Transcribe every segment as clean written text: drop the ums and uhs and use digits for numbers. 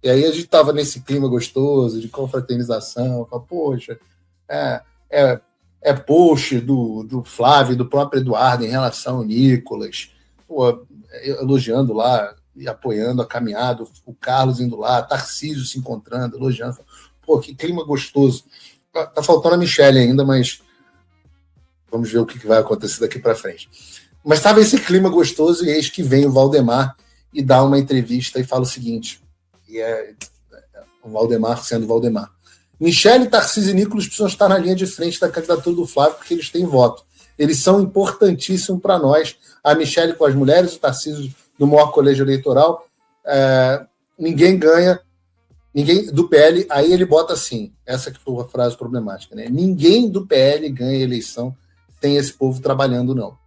E aí a gente estava nesse clima gostoso de confraternização, fala, poxa, é post do Flávio e do próprio Eduardo em relação ao Nicolas, pô, elogiando lá e apoiando a caminhada, o Carlos indo lá, Tarcísio se encontrando, elogiando. Pô, que clima gostoso. Tá faltando a Michelle ainda, mas vamos ver o que vai acontecer daqui para frente. Mas estava esse clima gostoso e eis que vem o Valdemar e dá uma entrevista e fala o seguinte, e o Valdemar sendo Valdemar. Michelle, Tarcísio e Nicolas precisam estar na linha de frente da candidatura do Flávio porque eles têm voto. Eles são importantíssimos para nós. A Michelle com as mulheres, o Tarcísio do maior colégio eleitoral. Ninguém ganha, ninguém do PL. Aí ele bota assim, essa que foi a frase problemática, né? Ninguém do PL ganha eleição sem esse povo trabalhando, não.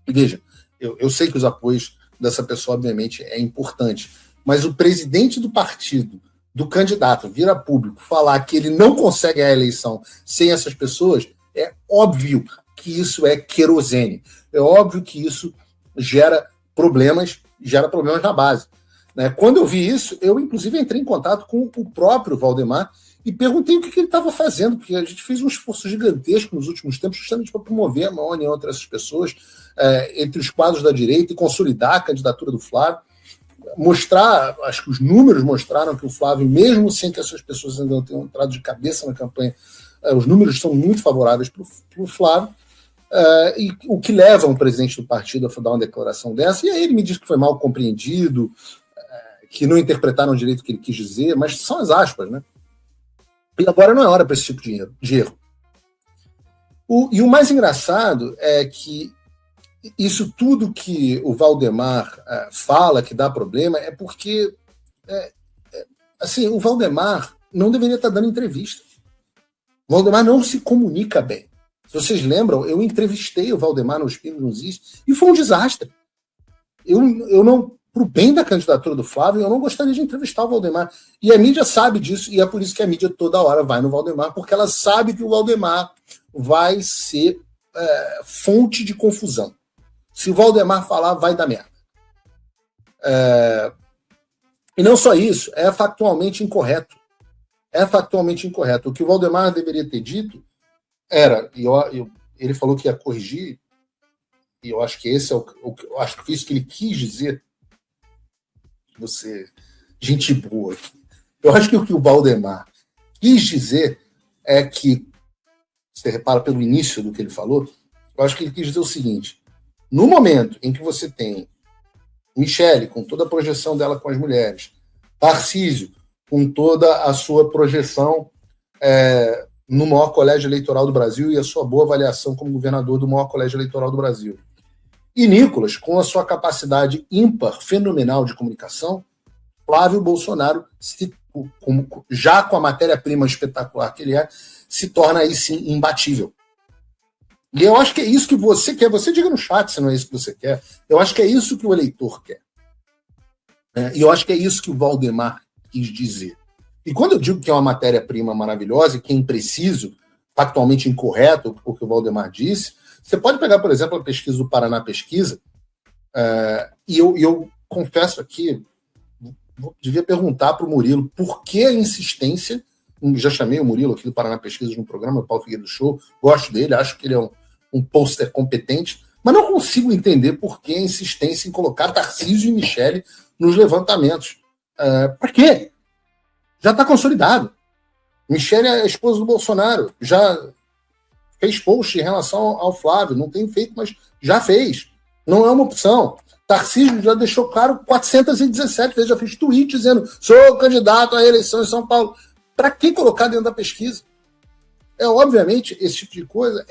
E veja, eu sei que os apoios dessa pessoa, obviamente, é importante, mas o presidente do partido, do candidato, vira público, falar que ele não consegue a eleição sem essas pessoas, é óbvio que isso é querosene. É óbvio que isso gera problemas na base. Né? Quando eu vi isso, eu, inclusive, entrei em contato com o próprio Valdemar e perguntei o que ele estava fazendo, porque a gente fez um esforço gigantesco nos últimos tempos justamente para promover a maior união entre essas pessoas, entre os quadros da direita e consolidar a candidatura do Flávio, mostrar, acho que os números mostraram que o Flávio, mesmo sem que essas pessoas ainda tenham entrado de cabeça na campanha, os números são muito favoráveis para o Flávio, e o que leva um presidente do partido a dar uma declaração dessa, e aí ele me disse que foi mal compreendido, que não interpretaram direito o que ele quis dizer, mas são as aspas, né? E agora não é hora para esse tipo de erro. E o mais engraçado é que isso tudo que o Valdemar fala que dá problema é porque assim, o Valdemar não deveria estar dando entrevista. O Valdemar não se comunica bem. Se vocês lembram, eu entrevistei o Valdemar nos Pingos nos Is e foi um desastre. Eu não, pro bem da candidatura do Flávio, eu não gostaria de entrevistar o Valdemar. E a mídia sabe disso, e é por isso que a mídia toda hora vai no Valdemar, porque ela sabe que o Valdemar vai ser fonte de confusão. Se o Valdemar falar, vai dar merda. E não só isso, é factualmente incorreto. É factualmente incorreto. O que o Valdemar deveria ter dito era, ele falou que ia corrigir, e eu acho que esse é eu acho que foi isso que ele quis dizer. Você, gente boa aqui. Eu acho que o que o Valdemar quis dizer é que, você repara pelo início do que ele falou, eu acho que ele quis dizer o seguinte: no momento em que você tem Michelle, com toda a projeção dela com as mulheres, Tarcísio, com toda a sua projeção no maior colégio eleitoral do Brasil e a sua boa avaliação como governador do maior colégio eleitoral do Brasil, e Nicolas, com a sua capacidade ímpar, fenomenal de comunicação, Flávio Bolsonaro, já com a matéria-prima espetacular que ele se torna aí sim imbatível. E eu acho que é isso que você quer. Você diga no chat se não é isso que você quer. Eu acho que é isso que o eleitor quer. E eu acho que é isso que o Valdemar quis dizer. E quando eu digo que é uma matéria-prima maravilhosa e que é impreciso, factualmente incorreto o que o Valdemar disse, você pode pegar, por exemplo, a pesquisa do Paraná Pesquisa, e eu confesso aqui, devia perguntar para o Murilo por que a insistência. Já chamei o Murilo aqui do Paraná Pesquisa no programa, o Paulo Figueiredo Show, gosto dele, acho que ele é um poster competente, mas não consigo entender por que a insistência em colocar Tarcísio e Michelle nos levantamentos. Para quê? Já está consolidado. Michelle é a esposa do Bolsonaro, já fez post em relação ao Flávio, não tem feito, mas já fez. Não é uma opção. Tarcísio já deixou claro 417 vezes, já fez tweet dizendo: sou candidato à reeleição em São Paulo. Para que colocar dentro da pesquisa? Obviamente, esse tipo de coisa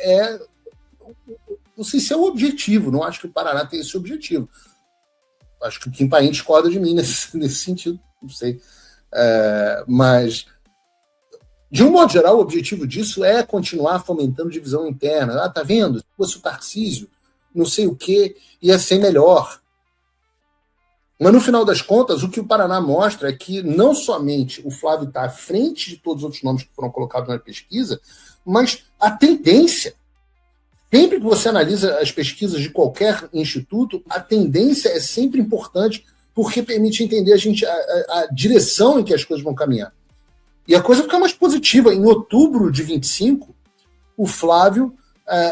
não sei se é o objetivo, não acho que o Paraná tem esse objetivo. Acho que o Kim Paim discorda de mim nesse sentido, não sei. Mas, de um modo geral, o objetivo disso é continuar fomentando divisão interna. Tá vendo? Se fosse o Tarcísio, não sei o quê, ia ser melhor. Mas, no final das contas, o que o Paraná mostra é que não somente o Flávio está à frente de todos os outros nomes que foram colocados na pesquisa, mas a tendência. Sempre que você analisa as pesquisas de qualquer instituto, a tendência é sempre importante porque permite entender a direção em que as coisas vão caminhar. E a coisa fica mais positiva. Em outubro de 25, o Flávio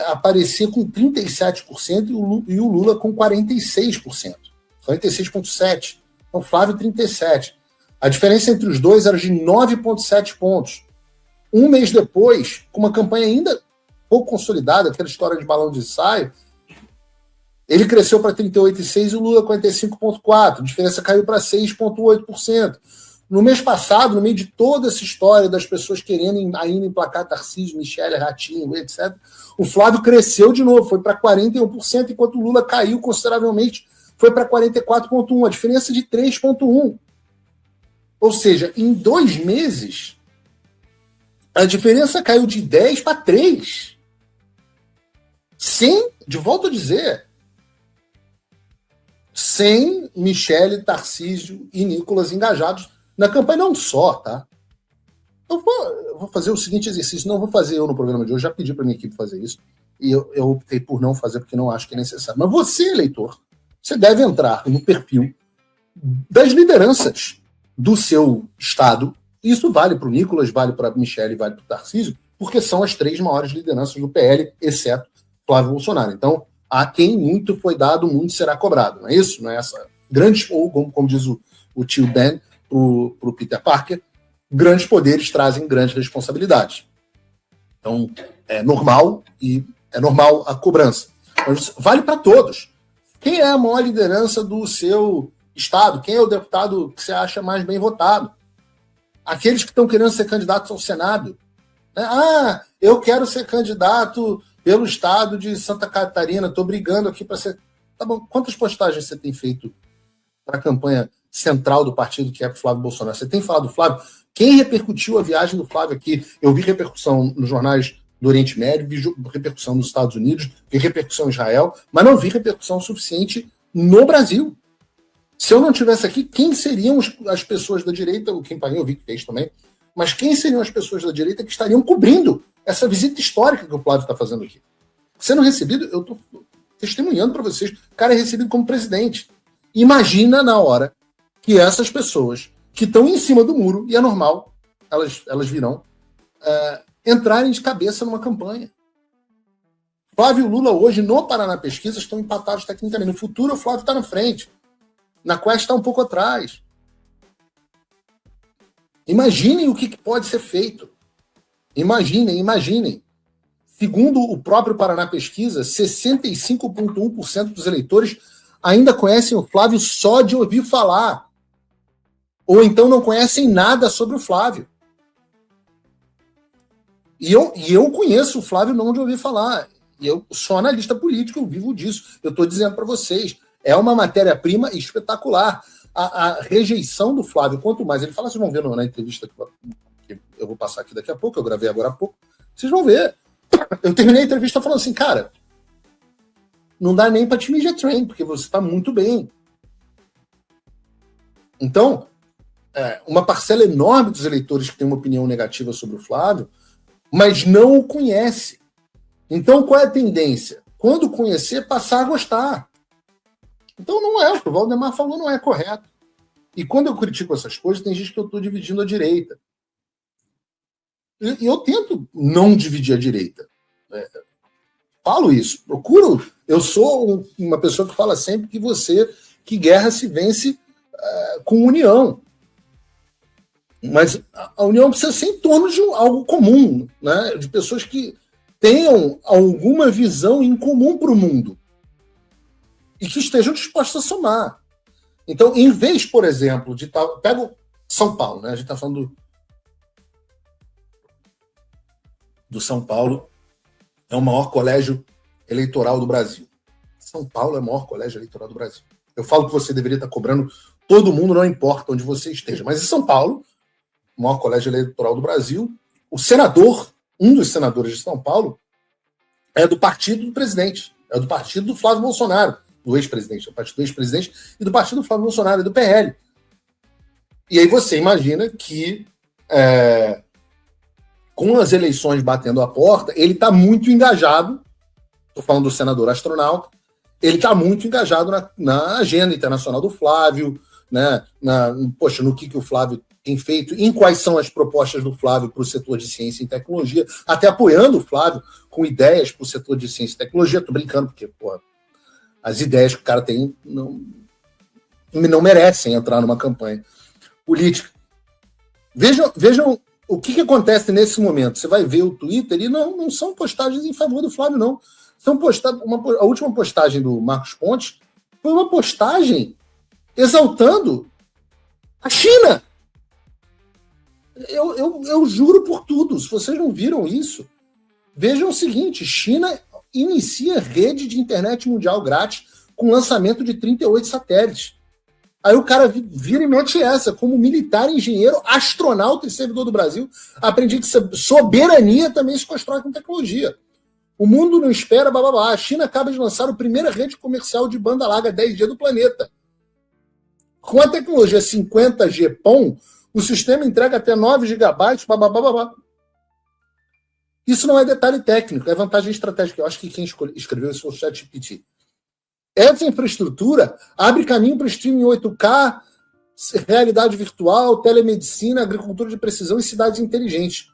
aparecia com 37% e o Lula com 46%. 46,7%. Então, Flávio, 37%. A diferença entre os dois era de 9,7 pontos. Um mês depois, com uma campanha ainda pouco consolidada, aquela história de balão de ensaio, ele cresceu para 38,6% e o Lula 45,4%. A diferença caiu para 6,8%. No mês passado, no meio de toda essa história das pessoas querendo ainda emplacar Tarcísio, Michele, Ratinho, etc., o Flávio cresceu de novo, foi para 41%, enquanto o Lula caiu consideravelmente, foi para 44,1%, a diferença de 3,1%. Ou seja, em 2 meses, a diferença caiu de 10 para 3. De volta a dizer, sem Michele, Tarcísio e Nicolas engajados na campanha, não só, tá? Eu vou fazer o seguinte exercício, não vou fazer eu no programa de hoje, já pedi para minha equipe fazer isso, e eu optei por não fazer porque não acho que é necessário. Mas você, eleitor, você deve entrar no perfil das lideranças do seu estado. Isso vale para o Nicolas, vale para a Michele, vale para o Tarcísio, porque são as 3 maiores lideranças do PL, exceto Flávio Bolsonaro. Então, a quem muito foi dado, muito será cobrado. Não é isso? Não é essa grande, ou como diz o tio Ben para o Peter Parker, grandes poderes trazem grandes responsabilidades. Então, é normal a cobrança. Mas vale para todos. Quem é a maior liderança do seu estado? Quem é o deputado que você acha mais bem votado? Aqueles que estão querendo ser candidatos ao Senado. Eu quero ser candidato pelo estado de Santa Catarina, estou brigando aqui para ser... Tá bom, quantas postagens você tem feito para a campanha central do partido, que é para o Flávio Bolsonaro? Você tem falado do Flávio? Quem repercutiu a viagem do Flávio aqui? Eu vi repercussão nos jornais do Oriente Médio, vi repercussão nos Estados Unidos, vi repercussão em Israel, mas não vi repercussão suficiente no Brasil. Se eu não tivesse aqui, quem seriam as pessoas da direita? O Kim Paim eu vi que fez também, mas quem seriam as pessoas da direita que estariam cobrindo essa visita histórica que o Flávio está fazendo aqui? Sendo recebido, eu estou testemunhando para vocês, o cara é recebido como presidente. Imagina na hora que essas pessoas que estão em cima do muro, e é normal, elas virão, entrarem de cabeça numa campanha. Flávio e Lula hoje, no Paraná Pesquisa, estão empatados tecnicamente. No futuro, o Flávio está na frente. Na Quest está um pouco atrás. Imaginem o que pode ser feito. Imaginem. Segundo o próprio Paraná Pesquisa, 65,1% dos eleitores ainda conhecem o Flávio só de ouvir falar. Ou então não conhecem nada sobre o Flávio. E eu conheço o Flávio não de ouvir falar. E eu sou analista político, eu vivo disso. Eu estou dizendo para vocês, é uma matéria-prima espetacular. A rejeição do Flávio, quanto mais ele fala, vocês vão ver na entrevista que eu vou passar aqui daqui a pouco, eu gravei agora há pouco, vocês vão ver. Eu terminei a entrevista falando assim, cara, não dá nem para te media train, porque você está muito bem. Então, uma parcela enorme dos eleitores que tem uma opinião negativa sobre o Flávio, mas não o conhece. Então, qual é a tendência? Quando conhecer, passar a gostar. Então, não é. O que o Valdemar falou não é correto. E quando eu critico essas coisas, tem gente que eu estou dividindo a direita. E eu tento não dividir a direita. Falo isso. Procuro. Eu sou uma pessoa que fala sempre que guerra se vence com união. Mas a união precisa ser em torno de algo comum, né? De pessoas que tenham alguma visão em comum para o mundo e que estejam dispostos a somar. Então, em vez, por exemplo, de pega São Paulo, né? A gente está falando do São Paulo, é o maior colégio eleitoral do Brasil. São Paulo é o maior colégio eleitoral do Brasil. Eu falo que você deveria estar cobrando todo mundo, não importa onde você esteja. Mas em São Paulo, o maior colégio eleitoral do Brasil, o senador, um dos senadores de São Paulo, é do partido do presidente, é do partido do Flávio Bolsonaro, do ex-presidente, do partido do ex-presidente e do partido do Flávio Bolsonaro, e do PL. E aí você imagina que, com as eleições batendo a porta, ele está muito engajado, estou falando do senador astronauta, ele está muito engajado na agenda internacional do Flávio, né, poxa, no que o Flávio tem feito, em quais são as propostas do Flávio para o setor de ciência e tecnologia, até apoiando o Flávio com ideias para o setor de ciência e tecnologia. Estou brincando, porque porra, as ideias que o cara tem não merecem entrar numa campanha política. Vejam o que acontece nesse momento. Você vai ver o Twitter e não são postagens em favor do Flávio, não. São a última postagem do Marcos Pontes foi uma postagem exaltando a China. Eu juro por tudo. Se vocês não viram isso, vejam o seguinte: China inicia rede de internet mundial grátis com lançamento de 38 satélites. Aí o cara vira e mete essa, como militar, engenheiro, astronauta e servidor do Brasil, aprendi que soberania também se constrói com tecnologia. O mundo não espera, blá, blá, blá. A China acaba de lançar a primeira rede comercial de banda larga 10G do planeta. Com a tecnologia 50G PON, o sistema entrega até 9 gigabytes, blá, blá, blá, blá, blá. Isso não é detalhe técnico, é vantagem estratégica. Eu acho que quem escreveu isso foi o ChatGPT. Essa infraestrutura abre caminho para o streaming 8K, realidade virtual, telemedicina, agricultura de precisão e cidades inteligentes.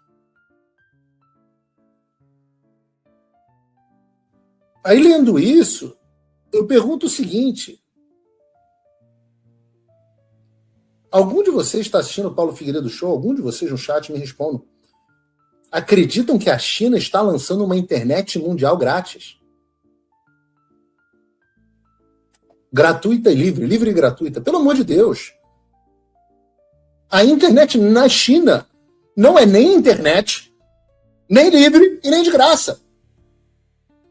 Aí, lendo isso, eu pergunto o seguinte: algum de vocês está assistindo o Paulo Figueiredo Show? Algum de vocês no chat me respondam. Acreditam que a China está lançando uma internet mundial grátis? Gratuita e livre, livre e gratuita. Pelo amor de Deus. A internet na China não é nem internet, nem livre e nem de graça.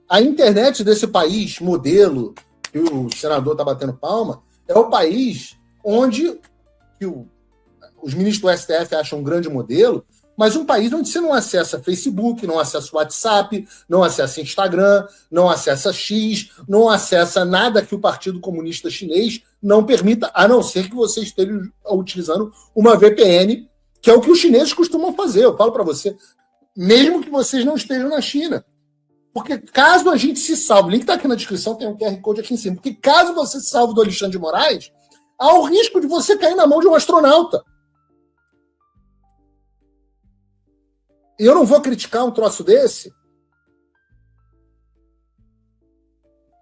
A internet desse país, modelo, que o senador está batendo palma, é o país onde os ministros do STF acham um grande modelo, mas um país onde você não acessa Facebook, não acessa WhatsApp, não acessa Instagram, não acessa X, não acessa nada que o Partido Comunista Chinês não permita, a não ser que você esteja utilizando uma VPN, que é o que os chineses costumam fazer. Eu falo para você, mesmo que vocês não estejam na China. Porque caso a gente se salve, o link está aqui na descrição, tem um QR Code aqui em cima, porque caso você se salve do Alexandre de Moraes, há o risco de você cair na mão de um astronauta. E eu não vou criticar um troço desse?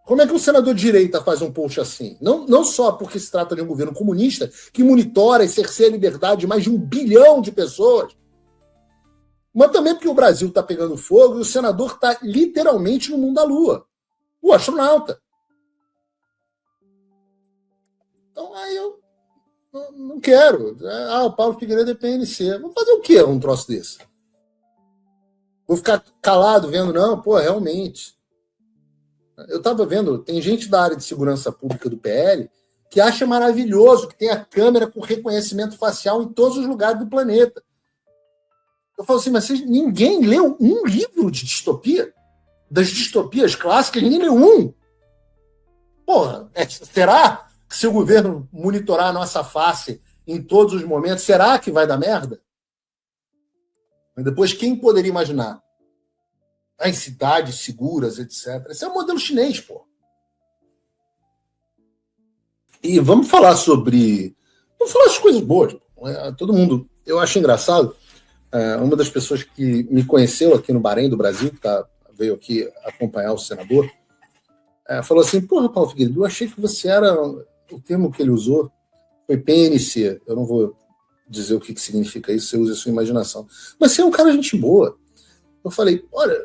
Como é que um senador de direita faz um post assim? Não só porque se trata de um governo comunista que monitora e cerceia a liberdade de mais de 1 bilhão de pessoas, mas também porque o Brasil está pegando fogo e o senador está literalmente no mundo da lua. O astronauta. Então, aí eu não quero. O Paulo Figueiredo é PNC. Vou fazer o quê um troço desse? Vou ficar calado vendo? Não, realmente. Eu estava vendo, tem gente da área de segurança pública do PL que acha maravilhoso que tem a câmera com reconhecimento facial em todos os lugares do planeta. Eu falo assim, mas ninguém leu um livro de distopia? Das distopias clássicas, ninguém leu um. Será que se o governo monitorar a nossa face em todos os momentos, será que vai dar merda? Mas depois, quem poderia imaginar? As cidades seguras, etc. Esse é o modelo chinês, pô. E vamos falar sobre... Vamos falar de coisas boas. Todo mundo... Eu acho engraçado. Uma das pessoas que me conheceu aqui no Bahrein do Brasil, que veio aqui acompanhar o senador, falou assim, Paulo Figueiredo, eu achei que você era... O termo que ele usou foi PNC. Eu não vou dizer o que significa isso, você usa a sua imaginação. Mas você é um cara de gente boa. Eu falei, olha,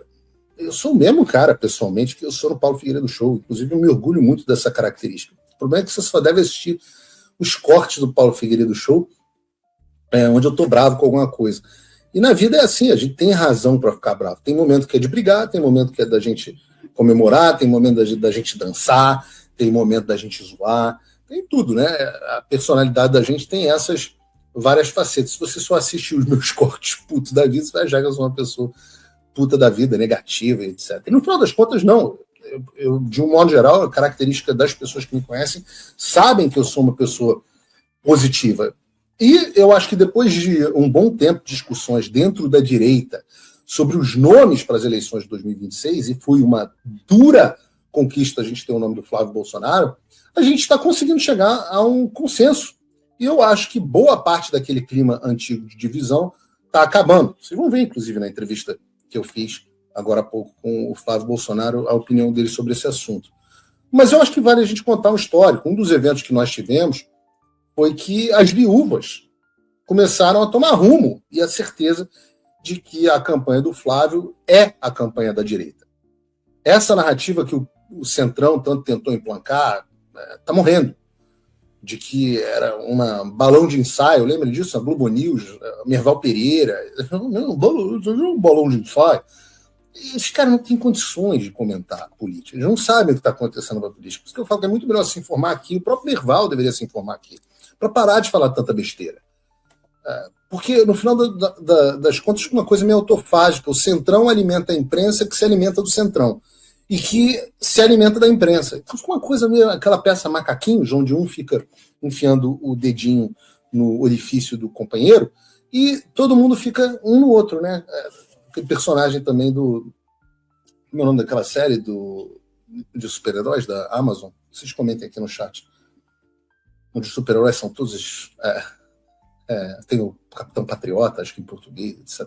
eu sou o mesmo cara, pessoalmente, que eu sou no Paulo Figueiredo Show. Inclusive, eu me orgulho muito dessa característica. O problema é que você só deve assistir os cortes do Paulo Figueiredo Show, onde eu tô bravo com alguma coisa. E na vida é assim, a gente tem razão para ficar bravo. Tem momento que é de brigar, tem momento que é da gente comemorar, tem momento da gente dançar, tem momento da gente zoar, tem tudo, né? A personalidade da gente tem essas várias facetas. Se você só assistir os meus cortes putos da vida, você vai achar que eu sou uma pessoa puta da vida, negativa, etc. E no final das contas, não. Eu, de um modo geral, a característica das pessoas que me conhecem sabem que eu sou uma pessoa positiva. E eu acho que depois de um bom tempo de discussões dentro da direita sobre os nomes para as eleições de 2026, e foi uma dura conquista a gente ter o nome do Flávio Bolsonaro, a gente está conseguindo chegar a um consenso E eu acho que boa parte daquele clima antigo de divisão está acabando. Vocês vão ver, inclusive, na entrevista que eu fiz agora há pouco com o Flávio Bolsonaro, a opinião dele sobre esse assunto. Mas eu acho que vale a gente contar um histórico. Um dos eventos que nós tivemos foi que as viúvas começaram a tomar rumo e a certeza de que a campanha do Flávio é a campanha da direita. Essa narrativa que o Centrão tanto tentou implantar está morrendo. De que era um balão de ensaio, lembra disso? A Globo News, a Merval Pereira, um balão de ensaio. E esses caras não têm condições de comentar a política, eles não sabem o que está acontecendo na política. Por isso que eu falo que é muito melhor se informar aqui, o próprio Merval deveria se informar aqui, para parar de falar tanta besteira. Porque, no final das contas, uma coisa meio autofágica, o Centrão alimenta a imprensa que se alimenta do Centrão. E que se alimenta da imprensa. Então fica uma coisa meio, aquela peça macaquinhos, onde um fica enfiando o dedinho no orifício do companheiro e todo mundo fica um no outro, né? Aquele personagem também do... Como é o nome daquela série de super-heróis da Amazon? Vocês comentem aqui no chat. Onde os super-heróis são todos... tem o Capitão Patriota, acho que em português, etc.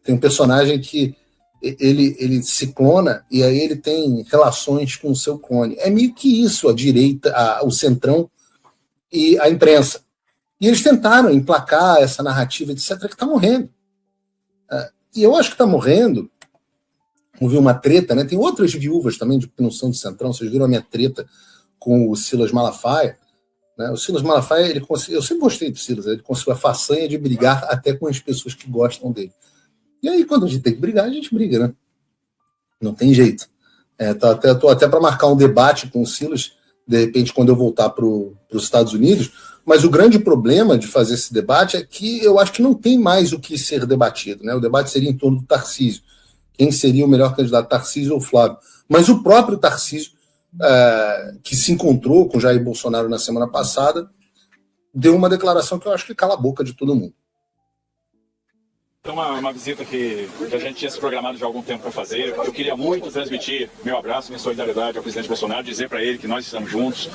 Tem um personagem que ele se clona e aí ele tem relações com o seu clone. É meio que isso, a direita, o Centrão e a imprensa. E eles tentaram emplacar essa narrativa, etc., que está morrendo. E eu acho que está morrendo. Houve uma treta, né? Tem outras viúvas também que não são do Centrão. Vocês viram a minha treta com o Silas Malafaia. Né? O Silas Malafaia, eu sempre gostei do Silas, ele conseguiu a façanha de brigar até com as pessoas que gostam dele. E aí, quando a gente tem que brigar, a gente briga, né? Não tem jeito. Tô até para marcar um debate com o Silas, de repente, quando eu voltar para os Estados Unidos. Mas o grande problema de fazer esse debate é que eu acho que não tem mais o que ser debatido, né? O debate seria em torno do Tarcísio. Quem seria o melhor candidato, Tarcísio ou Flávio? Mas o próprio Tarcísio, que se encontrou com Jair Bolsonaro na semana passada, deu uma declaração que eu acho que cala a boca de todo mundo. É uma visita que a gente tinha se programado já há algum tempo para fazer. Eu queria muito transmitir meu abraço, minha solidariedade ao presidente Bolsonaro, dizer para ele que nós estamos juntos,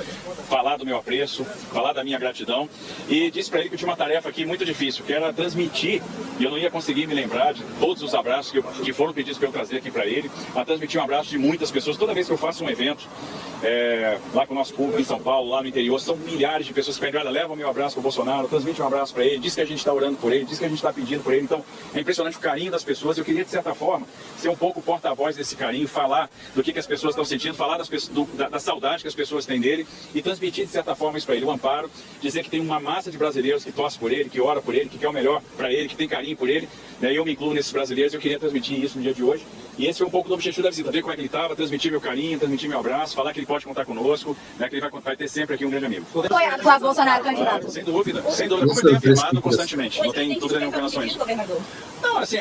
falar do meu apreço, falar da minha gratidão. E disse para ele que eu tinha uma tarefa aqui muito difícil, que era transmitir, e eu não ia conseguir me lembrar de todos os abraços que foram pedidos para eu trazer aqui para ele, a transmitir um abraço de muitas pessoas. Toda vez que eu faço um evento, lá com o nosso público em São Paulo, lá no interior, são milhares de pessoas que pedem, olha, leva o meu abraço para o Bolsonaro, transmite um abraço para ele, diz que a gente está orando por ele, diz que a gente está pedindo por ele. Então, é impressionante o carinho das pessoas. Eu queria, de certa forma, ser um pouco porta-voz desse carinho, falar do que as pessoas estão sentindo, falar da saudade que as pessoas têm dele e transmitir, de certa forma, isso para ele. O amparo, dizer que tem uma massa de brasileiros que torce por ele, que ora por ele, que quer o melhor para ele, que tem carinho por ele. Eu me incluo nesses brasileiros. Eu queria transmitir isso no dia de hoje. E esse foi um pouco do objetivo da visita, ver como é que ele estava, transmitir meu carinho, transmitir meu abraço, falar que ele pode contar conosco, que ele vai ter sempre aqui um grande amigo. Apoiado Flávio Bolsonaro, candidato. Sem dúvida, como eu tenho afirmado constantemente. Não tem dúvida nenhuma com relação a isso. Não, assim,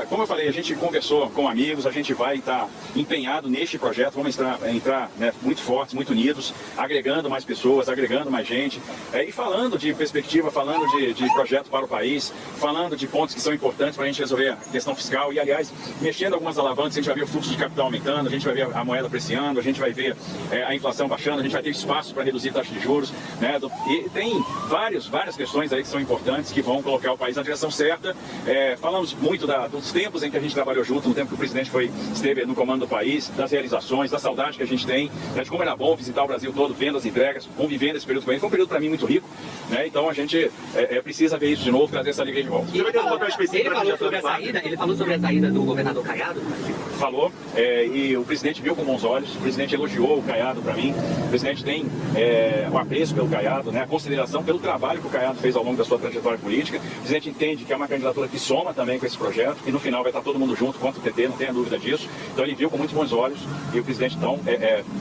como eu falei, a gente conversou com amigos, a gente vai estar empenhado neste projeto, vamos entrar muito fortes, muito unidos, agregando mais pessoas, agregando mais gente, e falando de perspectiva, falando de projeto para o país, falando de pontos que são importantes para a gente resolver a questão fiscal e, aliás, mexendo algumas alavancas, a gente vai ver o fluxo de capital aumentando, a gente vai ver a moeda apreciando, a gente vai ver a inflação baixando, a gente vai ter espaço para reduzir taxa de juros, e tem várias questões aí que são importantes, que vão colocar o país na direção certa. Falamos muito dos tempos em que a gente trabalhou junto, no tempo que o presidente esteve no comando do país, das realizações, da saudade que a gente tem, de como era bom visitar o Brasil todo, vendo as entregas, convivendo esse período com ele. Foi um período para mim muito rico, então a gente precisa ver isso de novo, trazer essa alegria de volta. Ele falou sobre a saída do governador Caiado? Falou, e o presidente viu com bons olhos, o presidente elogiou o Caiado para mim, o presidente tem o apreço pelo Caiado, a consideração pelo trabalho que o Caiado fez ao longo da sua trajetória política. O presidente entende que é uma candidatura que soma também com esse projeto, e no final vai estar todo mundo junto contra o PT, não tenha dúvida disso. Então ele viu com muitos bons olhos, e o presidente então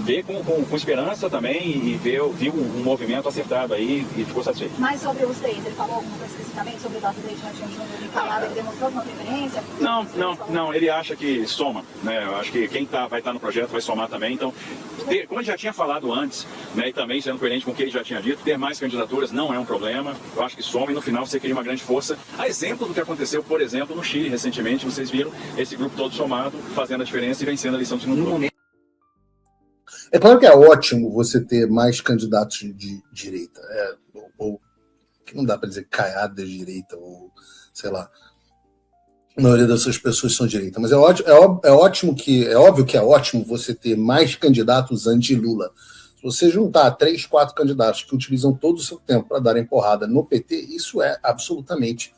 vê com esperança também, e viu um movimento acertado aí e ficou satisfeito. Mas sobre os três, ele falou alguma coisa especificamente sobre o Eduardo Leite, Júnior e Caiado, ele demonstrou uma preferência? Não, ele acha que soma, eu acho que quem vai estar no projeto vai somar também. Então, como ele já tinha falado antes, e também sendo coerente com o que ele já tinha dito, ter mais candidaturas não é um problema. Eu acho que soma e no final você cria uma grande força. A exemplo do que aconteceu, por exemplo, no Chile recentemente, vocês viram esse grupo todo somado, fazendo a diferença e vencendo a eleição do segundo turno. É claro que é ótimo você ter mais candidatos de direita, ou que não dá para dizer caiada de direita, ou sei lá, a maioria dessas pessoas são de direita, mas é ótimo que é óbvio que é ótimo você ter mais candidatos anti-Lula. Se você juntar 3, 4 candidatos que utilizam todo o seu tempo para darem porrada no PT, isso é absolutamente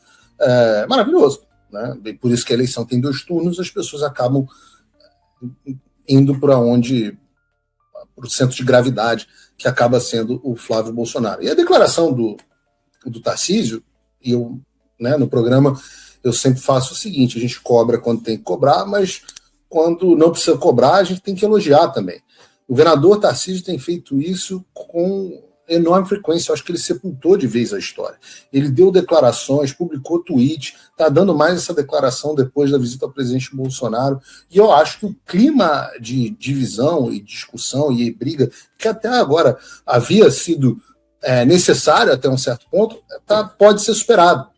maravilhoso, né? E por isso que a eleição tem 2 turnos, as pessoas acabam indo para o centro de gravidade, que acaba sendo o Flávio Bolsonaro. E a declaração do Tarcísio, e eu, né, no programa, eu sempre faço o seguinte: a gente cobra quando tem que cobrar, mas quando não precisa cobrar, a gente tem que elogiar também. O governador Tarcísio tem feito isso com enorme frequência. Eu acho que ele sepultou de vez a história. Ele deu declarações, publicou tweet, está dando mais essa declaração depois da visita ao presidente Bolsonaro. E eu acho que o clima de divisão e discussão e briga, que até agora havia sido necessário até um certo ponto, pode ser superado.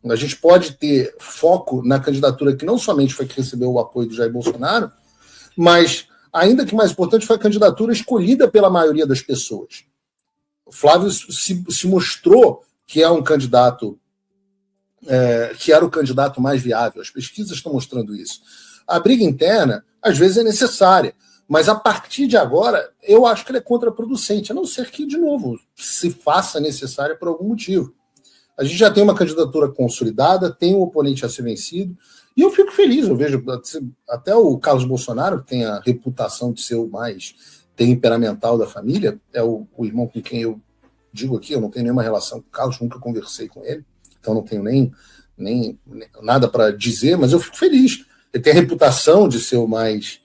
A gente pode ter foco na candidatura que não somente foi que recebeu o apoio do Jair Bolsonaro, mas, ainda que mais importante, foi a candidatura escolhida pela maioria das pessoas. O Flávio se mostrou que é um candidato, que era o candidato mais viável. As pesquisas estão mostrando isso. A briga interna, às vezes, é necessária, mas a partir de agora, eu acho que ela é contraproducente, a não ser que, de novo, se faça necessária por algum motivo. A gente já tem uma candidatura consolidada, tem um oponente a ser vencido, e eu fico feliz. Eu vejo até o Carlos Bolsonaro, que tem a reputação de ser o mais temperamental da família, é o irmão com quem eu digo aqui, eu não tenho nenhuma relação com o Carlos, nunca conversei com ele, então não tenho nem nada para dizer, mas eu fico feliz. Ele tem a reputação de ser o mais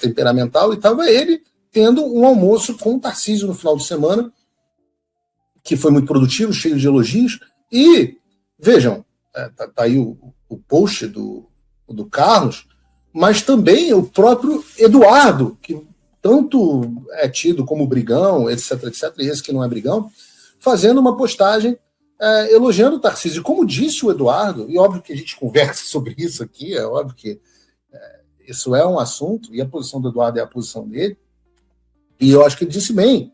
temperamental, e estava ele tendo um almoço com o Tarcísio no final de semana, que foi muito produtivo, cheio de elogios. E, vejam, tá aí o post do Carlos, mas também o próprio Eduardo, que tanto é tido como brigão, etc, e esse que não é brigão, fazendo uma postagem elogiando o Tarcísio. E como disse o Eduardo, e óbvio que a gente conversa sobre isso aqui, é óbvio que isso é um assunto, e a posição do Eduardo é a posição dele, e eu acho que ele disse bem,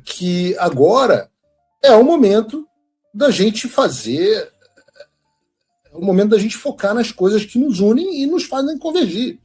que agora é o momento da gente fazer, é o momento da gente focar nas coisas que nos unem e nos fazem convergir.